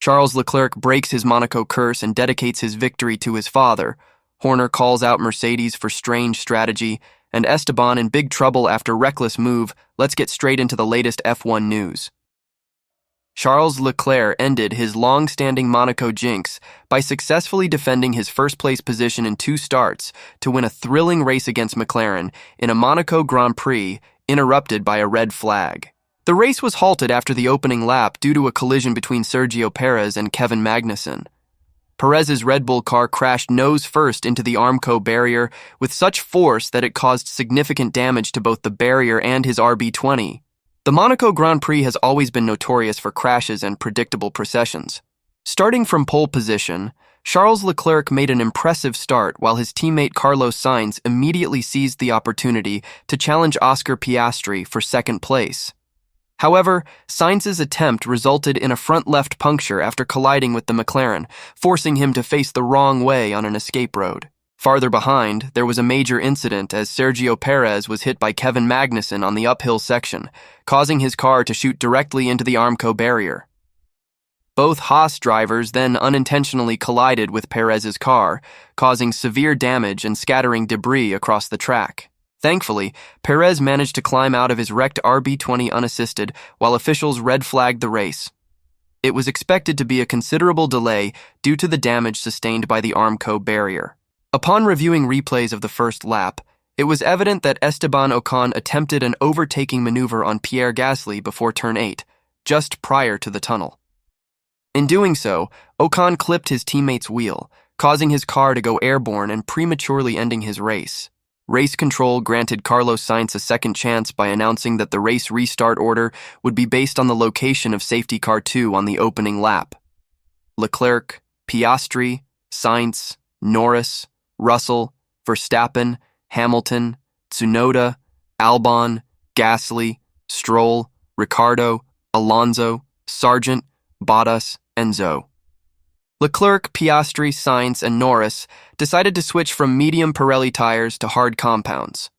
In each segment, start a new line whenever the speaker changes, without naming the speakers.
Charles Leclerc breaks his Monaco curse and dedicates his victory to his father. Horner calls out Mercedes for strange strategy, and Esteban in big trouble after reckless move. Let's get straight into the latest F1 news. Charles Leclerc ended his long-standing Monaco jinx by successfully defending his first-place position in 2 starts to win a thrilling race against McLaren in a Monaco Grand Prix interrupted by a red flag. The race was halted after the opening lap due to a collision between Sergio Perez and Kevin Magnussen. Perez's Red Bull car crashed nose-first into the Armco barrier with such force that it caused significant damage to both the barrier and his RB20. The Monaco Grand Prix has always been notorious for crashes and predictable processions. Starting from pole position, Charles Leclerc made an impressive start while his teammate Carlos Sainz immediately seized the opportunity to challenge Oscar Piastri for second place. However, Sainz's attempt resulted in a front left puncture after colliding with the McLaren, forcing him to face the wrong way on an escape road. Farther behind, there was a major incident as Sergio Perez was hit by Kevin Magnussen on the uphill section, causing his car to shoot directly into the Armco barrier. Both Haas drivers then unintentionally collided with Perez's car, causing severe damage and scattering debris across the track. Thankfully, Perez managed to climb out of his wrecked RB20 unassisted while officials red-flagged the race. It was expected to be a considerable delay due to the damage sustained by the Armco barrier. Upon reviewing replays of the first lap, it was evident that Esteban Ocon attempted an overtaking maneuver on Pierre Gasly before turn 8, just prior to the tunnel. In doing so, Ocon clipped his teammate's wheel, causing his car to go airborne and prematurely ending his race. Race control granted Carlos Sainz a second chance by announcing that the race restart order would be based on the location of safety car 2 on the opening lap. Leclerc, Piastri, Sainz, Norris, Russell, Verstappen, Hamilton, Tsunoda, Albon, Gasly, Stroll, Ricciardo, Alonso, Sargent, Bottas, and Zhou. Leclerc, Piastri, Sainz, and Norris decided to switch from medium Pirelli tires to hard compounds.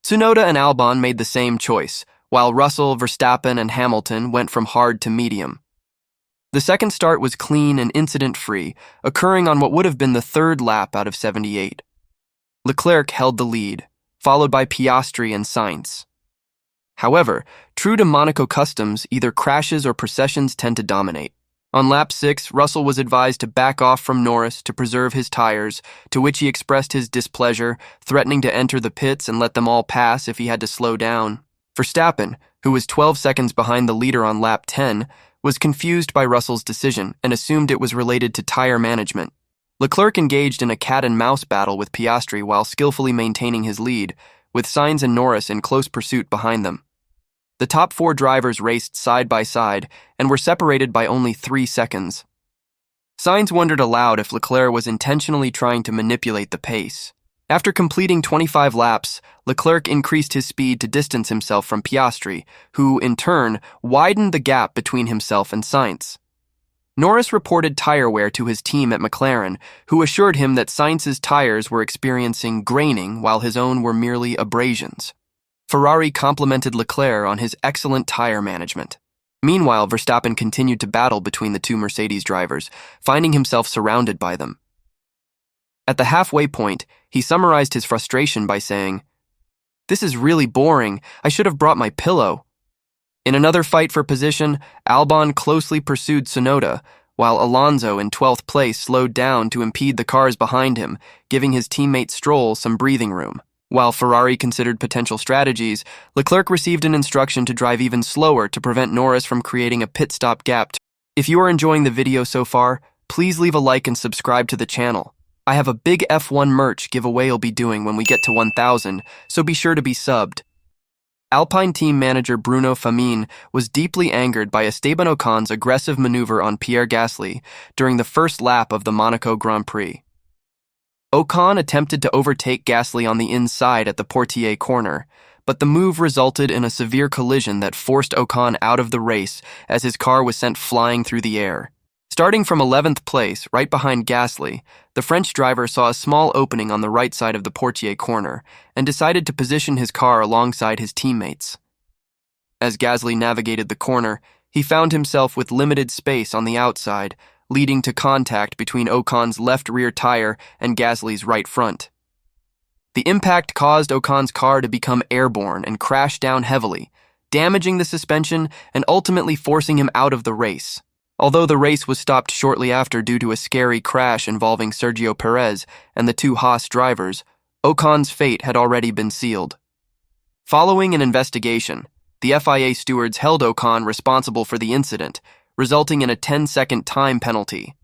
Tsunoda and Albon made the same choice, while Russell, Verstappen, and Hamilton went from hard to medium. The second start was clean and incident-free, occurring on what would have been the 3rd lap out of 78. Leclerc held the lead, followed by Piastri and Sainz. However, true to Monaco customs, either crashes or processions tend to dominate. On lap 6, Russell was advised to back off from Norris to preserve his tires, to which he expressed his displeasure, threatening to enter the pits and let them all pass if he had to slow down. Verstappen, who was 12 seconds behind the leader on lap 10, was confused by Russell's decision and assumed it was related to tire management. Leclerc engaged in a cat-and-mouse battle with Piastri while skillfully maintaining his lead, with Sainz and Norris in close pursuit behind them. The top 4 drivers raced side by side and were separated by only 3 seconds. Sainz wondered aloud if Leclerc was intentionally trying to manipulate the pace. After completing 25 laps, Leclerc increased his speed to distance himself from Piastri, who, in turn, widened the gap between himself and Sainz. Norris reported tire wear to his team at McLaren, who assured him that Sainz's tires were experiencing graining while his own were merely abrasions. Ferrari complimented Leclerc on his excellent tire management. Meanwhile, Verstappen continued to battle between the 2 Mercedes drivers, finding himself surrounded by them. At the halfway point, he summarized his frustration by saying, "This is really boring. I should have brought my pillow." In another fight for position, Albon closely pursued Tsunoda, while Alonso in 12th place slowed down to impede the cars behind him, giving his teammate Stroll some breathing room. While Ferrari considered potential strategies, Leclerc received an instruction to drive even slower to prevent Norris from creating a pit stop gap. If you are enjoying the video so far, please leave a like and subscribe to the channel. I have a big F1 merch giveaway I'll be doing when we get to 1,000, so be sure to be subbed. Alpine team manager Bruno Famin was deeply angered by Esteban Ocon's aggressive maneuver on Pierre Gasly during the first lap of the Monaco Grand Prix. Ocon attempted to overtake Gasly on the inside at the Portier corner, but the move resulted in a severe collision that forced Ocon out of the race as his car was sent flying through the air. Starting from 11th place, right behind Gasly, the French driver saw a small opening on the right side of the Portier corner and decided to position his car alongside his teammates. As Gasly navigated the corner, He found himself with limited space on the outside, leading to contact between Ocon's left rear tire and Gasly's right front. The impact caused Ocon's car to become airborne and crash down heavily, damaging the suspension and ultimately forcing him out of the race. Although the race was stopped shortly after due to a scary crash involving Sergio Perez and the two Haas drivers, Ocon's fate had already been sealed. Following an investigation, the FIA stewards held Ocon responsible for the incident, resulting in a 10-second time penalty.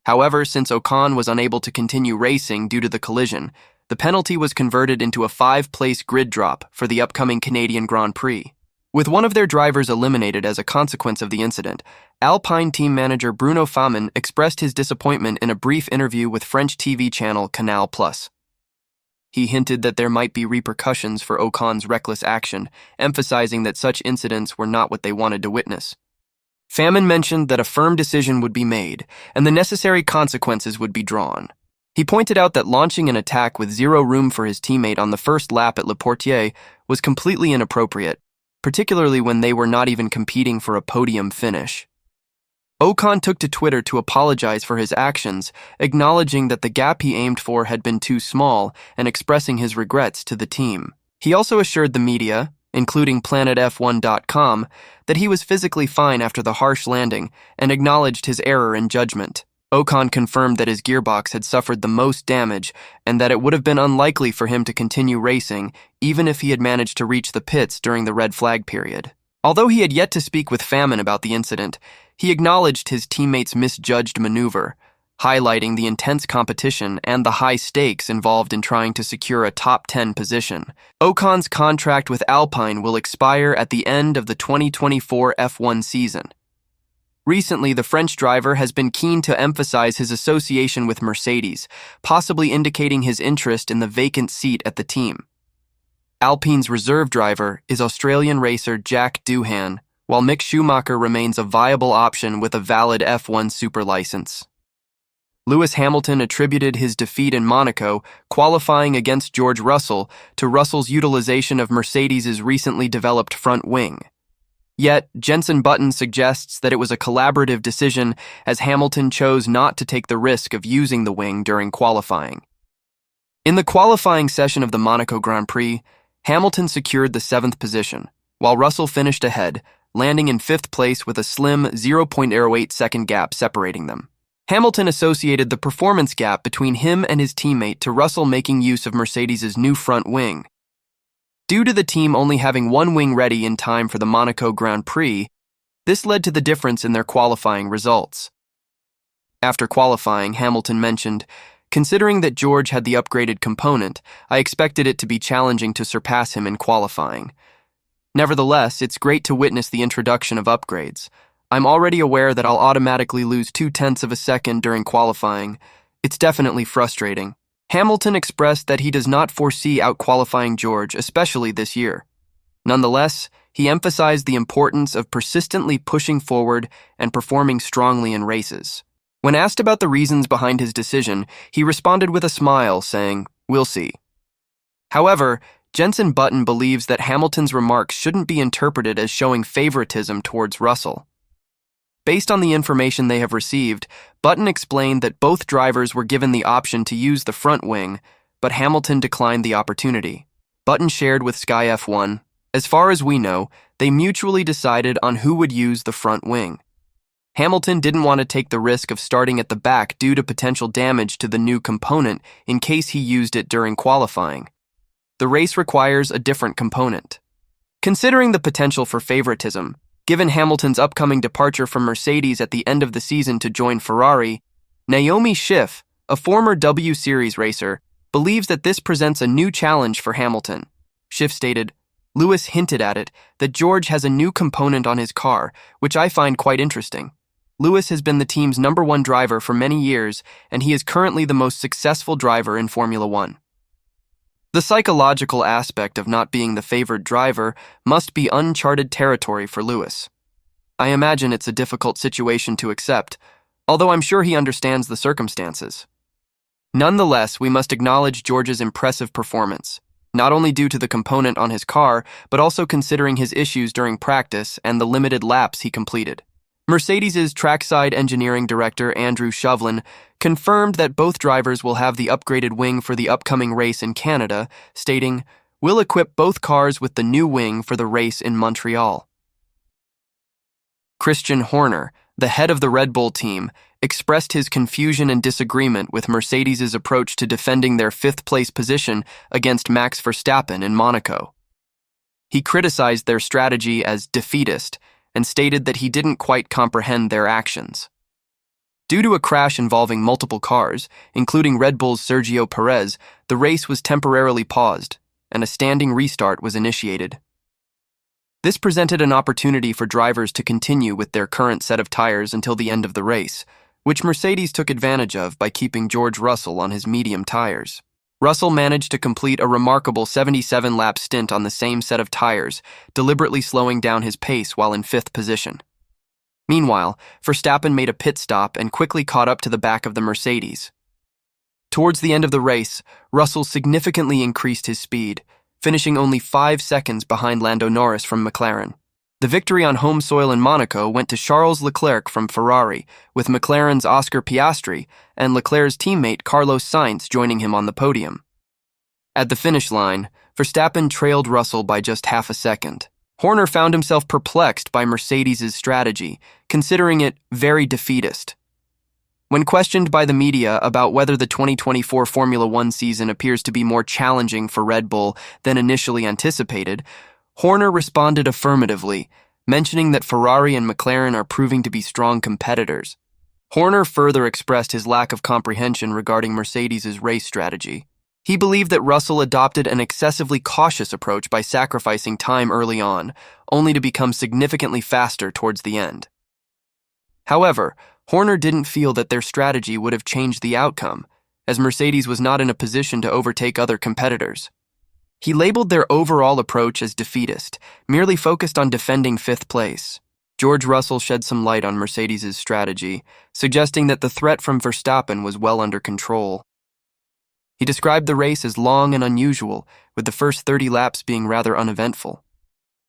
However, since Ocon was unable to continue racing due to the collision, the penalty was converted into a 5-place grid drop for the upcoming Canadian Grand Prix. With one of their drivers eliminated as a consequence of the incident, Alpine team manager Bruno Famin expressed his disappointment in a brief interview with French TV channel Canal+. He hinted that there might be repercussions for Ocon's reckless action, emphasizing that such incidents were not what they wanted to witness. Famin mentioned that a firm decision would be made, and the necessary consequences would be drawn. He pointed out that launching an attack with zero room for his teammate on the first lap at Le Portier was completely inappropriate, particularly when they were not even competing for a podium finish. Ocon took to Twitter to apologize for his actions, acknowledging that the gap he aimed for had been too small and expressing his regrets to the team. He also assured the media, including PlanetF1.com, that he was physically fine after the harsh landing and acknowledged his error in judgment. Ocon confirmed that his gearbox had suffered the most damage and that it would have been unlikely for him to continue racing even if he had managed to reach the pits during the red flag period. Although he had yet to speak with Famin about the incident, he acknowledged his teammate's misjudged maneuver, highlighting the intense competition and the high stakes involved in trying to secure a top 10 position. Ocon's contract with Alpine will expire at the end of the 2024 F1 season. Recently, the French driver has been keen to emphasize his association with Mercedes, possibly indicating his interest in the vacant seat at the team. Alpine's reserve driver is Australian racer Jack Doohan, while Mick Schumacher remains a viable option with a valid F1 super license. Lewis Hamilton attributed his defeat in Monaco, qualifying against George Russell, to Russell's utilization of Mercedes' recently developed front wing. Yet, Jenson Button suggests that it was a collaborative decision as Hamilton chose not to take the risk of using the wing during qualifying. In the qualifying session of the Monaco Grand Prix, Hamilton secured the 7th position, while Russell finished ahead, landing in 5th place with a slim 0.08 second gap separating them. Hamilton associated the performance gap between him and his teammate to Russell making use of Mercedes' new front wing. Due to the team only having one wing ready in time for the Monaco Grand Prix, this led to the difference in their qualifying results. After qualifying, Hamilton mentioned, "Considering that George had the upgraded component, I expected it to be challenging to surpass him in qualifying. Nevertheless, it's great to witness the introduction of upgrades. I'm already aware that I'll automatically lose 0.2 of a second during qualifying. It's definitely frustrating." Hamilton expressed that he does not foresee outqualifying George, especially this year. Nonetheless, he emphasized the importance of persistently pushing forward and performing strongly in races. When asked about the reasons behind his decision, he responded with a smile, saying, "We'll see." However, Jenson Button believes that Hamilton's remarks shouldn't be interpreted as showing favoritism towards Russell. Based on the information they have received, Button explained that both drivers were given the option to use the front wing, but Hamilton declined the opportunity. Button shared with Sky F1, "As far as we know, they mutually decided on who would use the front wing. Hamilton didn't want to take the risk of starting at the back due to potential damage to the new component in case he used it during qualifying. The race requires a different component." Considering the potential for favoritism, given Hamilton's upcoming departure from Mercedes at the end of the season to join Ferrari, Naomi Schiff, a former W Series racer, believes that this presents a new challenge for Hamilton. Schiff stated, "Lewis hinted at it, that George has a new component on his car, which I find quite interesting. Lewis has been the team's #1 driver for many years, and he is currently the most successful driver in Formula One." The psychological aspect of not being the favored driver must be uncharted territory for Lewis. I imagine it's a difficult situation to accept, although I'm sure he understands the circumstances. Nonetheless, we must acknowledge George's impressive performance. not only due to the component on his car, but also considering his issues during practice and the limited laps he completed. Mercedes' trackside engineering director, Andrew Shovlin, confirmed that both drivers will have the upgraded wing for the upcoming race in Canada, stating, "We'll equip both cars with the new wing for the race in Montreal." Christian Horner, the head of the Red Bull team, expressed his confusion and disagreement with Mercedes' approach to defending their fifth-place position against Max Verstappen in Monaco. He criticized their strategy as defeatist and stated that he didn't quite comprehend their actions. Due to a crash involving multiple cars, including Red Bull's Sergio Perez, the race was temporarily paused, and a standing restart was initiated. This presented an opportunity for drivers to continue with their current set of tires until the end of the race, which Mercedes took advantage of by keeping George Russell on his medium tires. Russell managed to complete a remarkable 77-lap stint on the same set of tires, deliberately slowing down his pace while in fifth position. Meanwhile, Verstappen made a pit stop and quickly caught up to the back of the Mercedes. Towards the end of the race, Russell significantly increased his speed, finishing only 5 seconds behind Lando Norris from McLaren. The victory on home soil in Monaco went to Charles Leclerc from Ferrari, with McLaren's Oscar Piastri and Leclerc's teammate Carlos Sainz joining him on the podium. At the finish line, Verstappen trailed Russell by just half a second. Horner found himself perplexed by Mercedes' strategy, considering it very defeatist. When questioned by the media about whether the 2024 Formula One season appears to be more challenging for Red Bull than initially anticipated, Horner responded affirmatively, mentioning that Ferrari and McLaren are proving to be strong competitors. Horner further expressed his lack of comprehension regarding Mercedes' race strategy. He believed that Russell adopted an excessively cautious approach by sacrificing time early on, only to become significantly faster towards the end. However, Horner didn't feel that their strategy would have changed the outcome, as Mercedes was not in a position to overtake other competitors. He labeled their overall approach as defeatist, merely focused on defending fifth place. George Russell shed some light on Mercedes' strategy, suggesting that the threat from Verstappen was well under control. He described the race as long and unusual, with the first 30 laps being rather uneventful.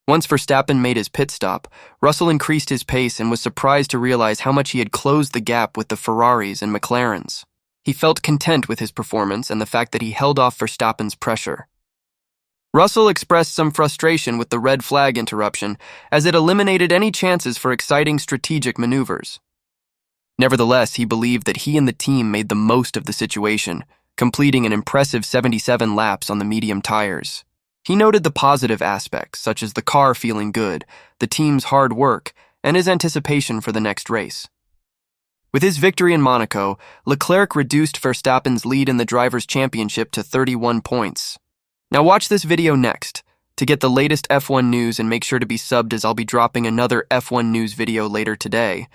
Once Verstappen made his pit stop, Russell increased his pace and was surprised to realize how much he had closed the gap with the Ferraris and McLarens. He felt content with his performance and the fact that he held off Verstappen's pressure. Russell expressed some frustration with the red flag interruption, as it eliminated any chances for exciting strategic maneuvers. Nevertheless, he believed that he and the team made the most of the situation, completing an impressive 77 laps on the medium tires. He noted the positive aspects, such as the car feeling good, the team's hard work, and his anticipation for the next race. With his victory in Monaco, Leclerc reduced Verstappen's lead in the Drivers' Championship to 31 points. Now watch this video next to get the latest F1 news, and make sure to be subbed, as I'll be dropping another F1 news video later today.